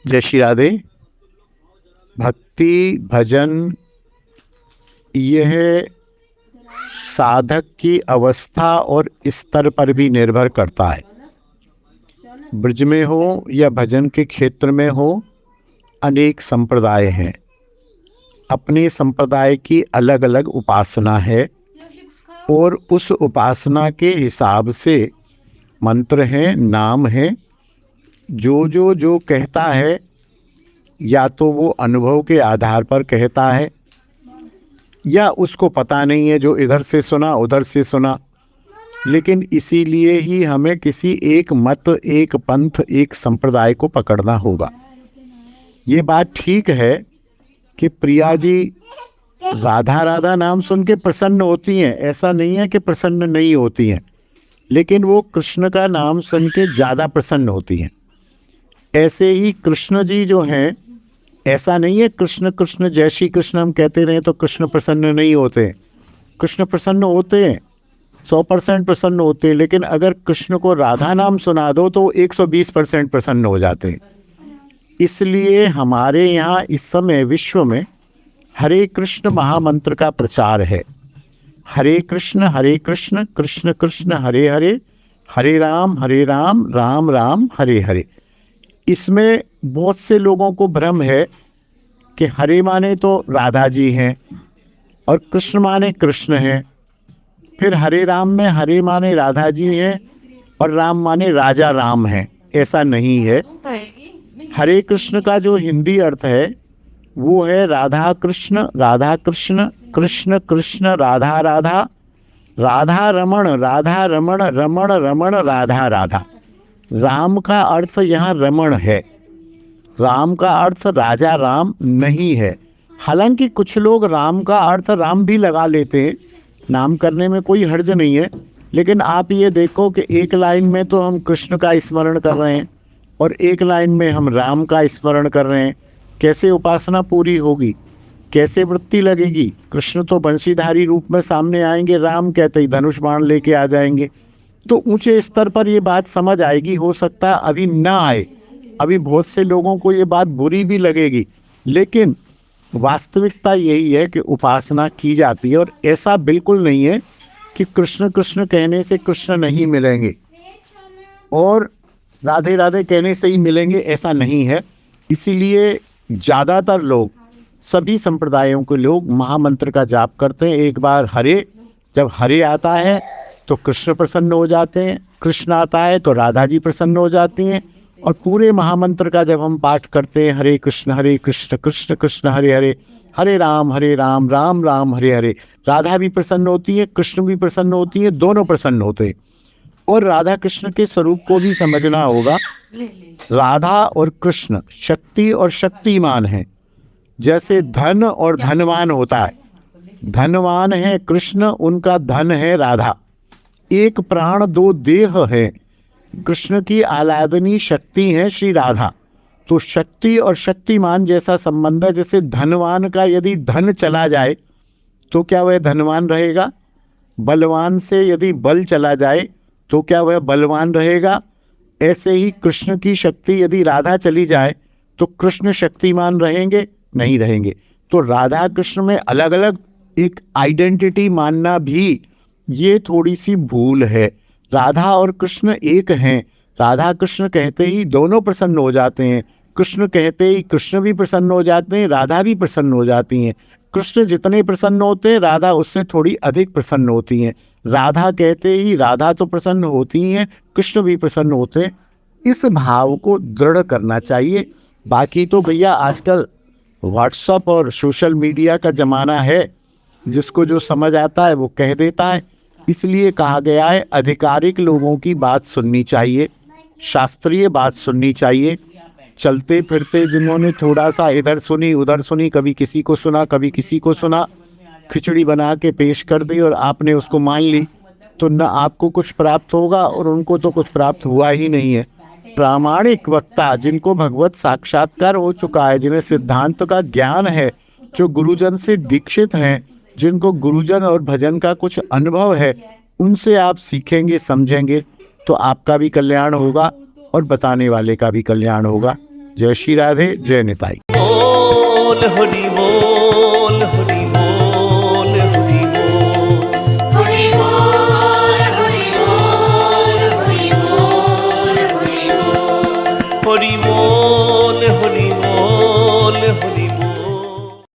जय श्री राधे। भक्ति भजन यह साधक की अवस्था और स्तर पर भी निर्भर करता है। ब्रज में हो या भजन के क्षेत्र में हो, अनेक संप्रदाय हैं। अपने संप्रदाय की अलग अलग उपासना है और उस उपासना के हिसाब से मंत्र हैं, नाम है। जो कहता है या तो वो अनुभव के आधार पर कहता है या उसको पता नहीं है, जो इधर से सुना उधर से सुना। लेकिन इसीलिए ही हमें किसी एक मत, एक पंथ, एक संप्रदाय को पकड़ना होगा। ये बात ठीक है कि प्रिया जी राधा राधा नाम सुन के प्रसन्न होती हैं, ऐसा नहीं है कि प्रसन्न नहीं होती हैं, लेकिन वो कृष्ण का नाम सुन के ज़्यादा प्रसन्न होती हैं। ऐसे ही कृष्ण जी जो हैं, ऐसा नहीं है कृष्ण कृष्ण जय श्री कृष्ण हम कहते रहें तो कृष्ण प्रसन्न नहीं होते। कृष्ण प्रसन्न होते हैं, 100% प्रसन्न होते हैं। लेकिन अगर कृष्ण को राधा नाम सुना दो तो 120% प्रसन्न हो जाते हैं। इसलिए हमारे यहाँ इस समय विश्व में हरे कृष्ण महामंत्र का प्रचार है। हरे कृष्ण कृष्ण कृष्ण हरे हरे, हरे राम राम राम हरे हरे। इसमें बहुत से लोगों को भ्रम है कि हरे माने तो राधा जी हैं और कृष्ण माने कृष्ण हैं, फिर हरे राम में हरे माने राधा जी हैं और राम माने राजा राम हैं। ऐसा नहीं है। हरे कृष्ण का जो हिंदी अर्थ है वो है राधा कृष्ण कृष्ण कृष्ण राधा राधा, राधा रमण रमण रमण राधा राधा। राम का अर्थ यहाँ रमण है, राम का अर्थ राजा राम नहीं है। हालांकि कुछ लोग राम का अर्थ राम भी लगा लेते हैं, नाम करने में कोई हर्ज नहीं है। लेकिन आप ये देखो कि एक लाइन में तो हम कृष्ण का स्मरण कर रहे हैं और एक लाइन में हम राम का स्मरण कर रहे हैं। कैसे उपासना पूरी होगी, कैसे वृत्ति लगेगी? कृष्ण तो बंशीधारी रूप में सामने आएंगे, राम कहते ही धनुष बाण लेके आ जाएंगे। तो ऊंचे स्तर पर ये बात समझ आएगी। हो सकता है अभी ना आए, अभी बहुत से लोगों को ये बात बुरी भी लगेगी, लेकिन वास्तविकता यही है कि उपासना की जाती है। और ऐसा बिल्कुल नहीं है कि कृष्ण कृष्ण कहने से कृष्ण नहीं मिलेंगे और राधे राधे कहने से ही मिलेंगे, ऐसा नहीं है। इसीलिए ज़्यादातर लोग, सभी संप्रदायों के लोग महामंत्र का जाप करते हैं। एक बार हरे, जब हरे आता है तो कृष्ण प्रसन्न हो जाते हैं, कृष्ण आता है तो राधा जी प्रसन्न हो जाती हैं। और पूरे महामंत्र का जब हम पाठ करते हैं, हरे कृष्ण कृष्ण कृष्ण हरे हरे, हरे राम राम राम हरे हरे, राधा भी प्रसन्न होती है, कृष्ण भी प्रसन्न होती है, दोनों प्रसन्न होते हैं। और राधा कृष्ण के स्वरूप को भी समझना होगा। राधा और कृष्ण शक्ति और शक्तिमान हैं। जैसे धन और धनवान होता है, धनवान है कृष्ण, उनका धन है राधा। एक प्राण दो देह है, कृष्ण की आलादनी शक्ति है श्री राधा। तो शक्ति और शक्तिमान जैसा संबंध है। जैसे धनवान का यदि धन चला जाए तो क्या वह धनवान रहेगा? बलवान से यदि बल चला जाए तो क्या वह बलवान रहेगा? ऐसे ही कृष्ण की शक्ति यदि राधा चली जाए तो कृष्ण शक्तिमान रहेंगे? नहीं रहेंगे। तो राधा कृष्ण में अलग अलग एक आइडेंटिटी मानना भी ये थोड़ी सी भूल है। राधा और कृष्ण एक हैं। राधा कृष्ण कहते ही दोनों प्रसन्न हो जाते हैं, कृष्ण कहते ही कृष्ण भी प्रसन्न हो जाते हैं, राधा भी प्रसन्न हो जाती हैं। कृष्ण जितने प्रसन्न होते हैं, राधा उससे थोड़ी अधिक प्रसन्न होती हैं। राधा कहते ही राधा तो प्रसन्न होती हैं, कृष्ण भी प्रसन्न होते हैं। इस भाव को दृढ़ करना चाहिए। बाकी तो भैया आजकल व्हाट्सएप और सोशल मीडिया का ज़माना है, जिसको जो समझ आता है वो कह देता है। इसलिए कहा गया है आधिकारिक लोगों की बात सुननी चाहिए, शास्त्रीय बात सुननी चाहिए। चलते फिरते जिन्होंने थोड़ा सा इधर सुनी उधर सुनी, कभी किसी को सुना कभी किसी को सुना, खिचड़ी बना के पेश कर दी और आपने उसको मान ली, तो न आपको कुछ प्राप्त होगा और उनको तो कुछ प्राप्त हुआ ही नहीं है। प्रामाणिक वक्ता, जिनको भगवत साक्षात्कार हो चुका है, जिन्हें सिद्धांत का ज्ञान है, जो गुरुजन से दीक्षित हैं, जिनको गुरुजन और भजन का कुछ अनुभव है, उनसे आप सीखेंगे, समझेंगे तो आपका भी कल्याण होगा और बताने वाले का भी कल्याण होगा। जय श्री राधे, जय निताई। बोल हरि बोल हरि